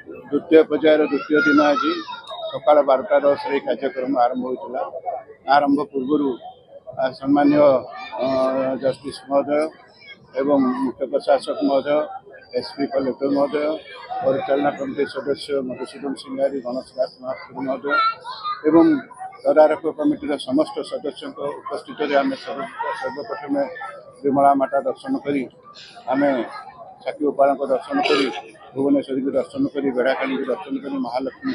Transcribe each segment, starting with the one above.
द्वितीय पर्यायर द्वितीय दिन आज सकाल 12:10 कार्यक्रम आरंभ होता। आरंभ पूर्व सम्मान्य जस्टिस महोदय एवं मुख्य प्रशासक महोदय, एसपी कलेक्टर महोदय, परिचालना कमिटी सदस्य मधुसूदन सिंगारी, गणेश दास महापुर महोदय एवं तदारक कमिटर समस्त सदस्यों उपस्थित आम सर्वप्रथम विमला माता दर्शन करी आम साक्षी गोपाल दर्शन करी भुवनेश्वरी को दर्शन करी बेड़ाखाली को दर्शन करी महालक्ष्मी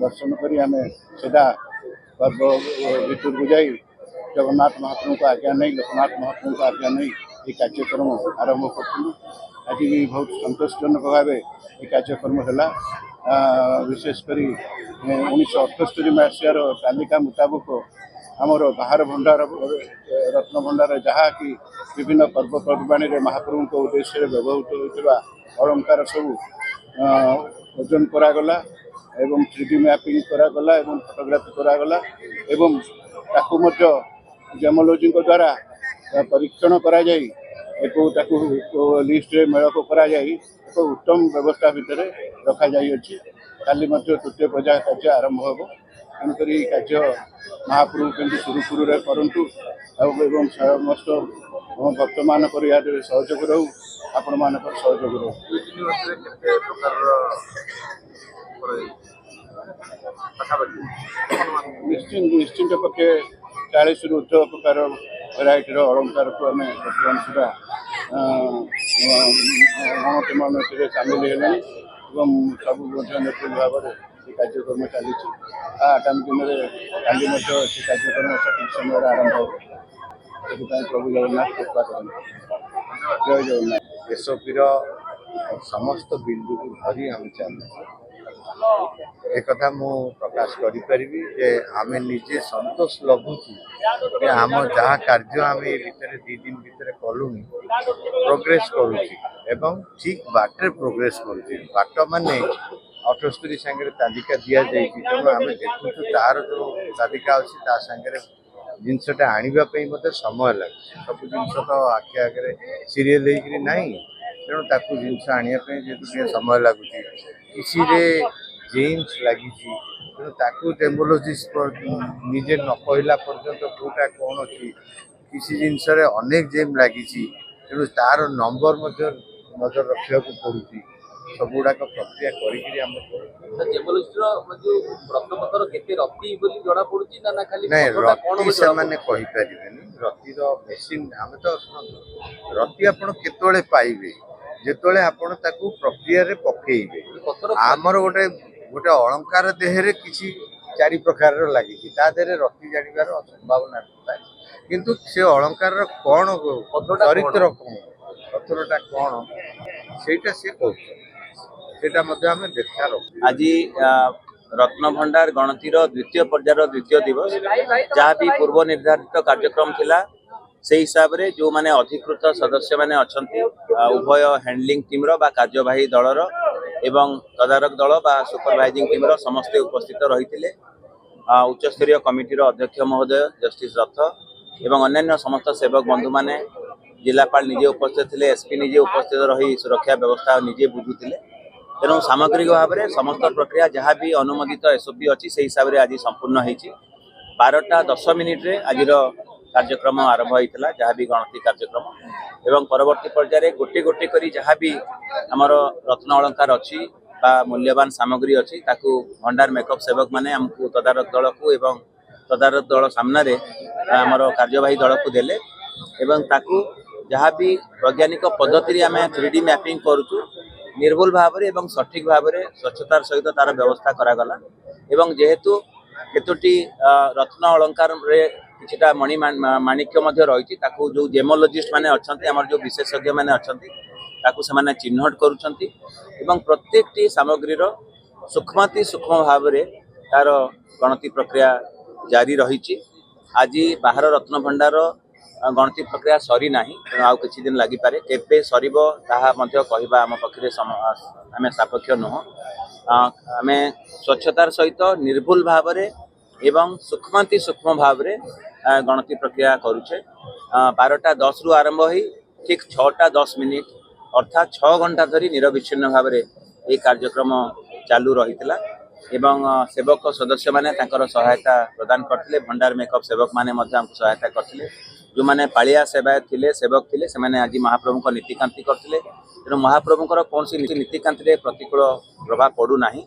दर्शन करी आम सीधा पर्व भितर को जाई जगन्नाथ महाप्रभु को आज्ञा नहीं, लोकनाथ महाप्रभु को आज्ञा नहीं ये कार्यक्रम आरंभ करूँ। आज भी बहुत संतोषजनक भाव ये कार्यक्रम है। विशेषकर 1978 मसीहार तालिका मुताबक आमर बाहर भंडार रत्न भंडार जहाँ कि विभिन्न पर्वपर्वाणी महाप्रभु को उद्देश्य व्यवहृत होता अलंकार सब ओजन करागला एवं 3D मैपिंग करागला एवं फोटोग्राफी करागला एवं ताकू जेमोलॉजी द्वारा परीक्षण करा जाई एक लिस्ट रे मेल को करा जाई एक उत्तम व्यवस्था भितर रखा जाई अछि। काली तृतीय पूजा कार्य आरंभ हो तेणुक कार्य महाप्रभु के सुरुखुरु करूँ एवं समस्त भक्त मान सहयोग रहू आपण मान सहयोग रहू। निश्चिंत पक्षे 40 रु ऊर्ध्व प्रकार भेराइटर अलंकार को आम बर्तमान सुधा गणतंत्र सामिल है सब निर्भुल भाव में कार्यक्रम चली आगामी दिन में काली कार्यक्रम सठिक समय आरंभ हो प्रभु जगन्नाथ कृपा करें। जय जगन्नाथ। एसओपी समस्त बिंदु को धरी हम चलू एक मु प्रकाश करी जे आम निजे संतोष लगुच आम जहाँ कार्य आम भितर 2 दिन भितर कलुनी प्रोग्रेस करुँच ठीक बाटे प्रोग्रेस बाट माने 78 सांगे तालिका दि जाए तेणु आम देखु तार जो तालिका अच्छी सांगे जिनसटा आने समय लगे सब जिन तो आखि आगे सीरियल ना तेणु ताकू जिनस आने जेहतु समय लगुच किसी जेम्स लगी तेणु ताकू डेमोलॉजिस्ट निजे न कहला पर्यंत कौटा कौन अच्छी किसी जिनस अनेक जेम लगी तेणु तार नंबर नजर रखा पड़ू सब गुड़ाक प्रक्रिया रतिर मेसीन आम तो रति आप पाइबे जिते आप प्रक्रिया पकईबे आमर गोटे गोटे अलंकार देहरे किसी 4 प्रकार लगी देहरे रति जानिबार संभावना था किंतु से अलंकार कौन चरित्र कौन पथरटा कौन सेटा से आम देखा आज रत्न भंडार गणतिर द्वितीय पर्यायर द्वितीय दिवस जहाँ भी पूर्व निर्धारित कार्यक्रम थिला से हिसाब रे जो माने अधिकृत सदस्य माने अछंती उभय हैंडलिंग टीम रो बा कार्यवाही दल रो एवं तदारक दल बा सुपरवाइजिंग टीम रो समस्त उपस्थित रहिथिले। उच्च स्तरीय कमिटी रो अध्यक्ष महोदय जस्टिस रथ एवं अन्य समस्त सेवक बंधु माने जिलापाल निजे उपस्थित थिले, एसपी निजे उपस्थित रही सुरक्षा व्यवस्था निजे बुझुथिले। तेणु सामग्रिक भाव में समस्त प्रक्रिया जहाँ भी अनुमोदित एसओपी अच्छी से हिसाब से आज संपूर्ण हो 12:10 आज कार्यक्रम आरंभ होता जहाँ भी गणति कार्यक्रम एवं परवर्ती पर्यायर गोटे गोटे करी जहाँ भी आमर रत्न अलंकार अच्छी बा मूल्यवान सामग्री अच्छी ताकू भंडार मेकअप सेवक माने हमको तदारक दल को एवं तदारक दल सामने आमर कार्यवाही दल को देले एवं ताकू जहाँ भी वैज्ञानिक पद्धति आम 3D मैपिंग करूँ निर्भुल भाव में सठिक भाव में स्वच्छतार सहित तार व्यवस्था करागला एवं जेहेतु केतोटी रत्न अलंकार रे किछिटा मणि माणिक्य रही जो जेमोलॉजिस्ट माने अच्छंती आमर जो विशेषज्ञ माने अच्छंती ताकू से माने चिन्हट करूछंती एवं प्रत्येकटी सामग्रीर सूक्ष्म भाव में तार गणति प्रक्रिया जारी रही। आज बाहर रत्न भंडार गणति प्रक्रिया सरी ना आउ किछि दिन लगी पारे केबे सरीबो ताहा मध्य कहबा आम पखरे आम सापेक्ष नुह। आम स्वच्छतार सहित निर्भुल भाव में एवं सूक्ष्म भाव में गणति प्रक्रिया करुचे। 12:10 रु आरंभ हो ठीक 6:10 अर्थात 6 घंटा धरी निरविच्छिन्न भाव में ये कार्यक्रम चालू रही एवं सेवक सदस्य माने तांकर सहायता प्रदान करथिले भंडार मेकअप सेवक माने मध्य हमको सहायता करथिले जो माने पालिया सेवायत थिले सेवक थिले से माने आज महाप्रभु को नीतिकांति करथिले तेणु महाप्रभुଙ୍କର कौन नीतिकांति प्रतिकूल प्रभाव पड़ू नाही।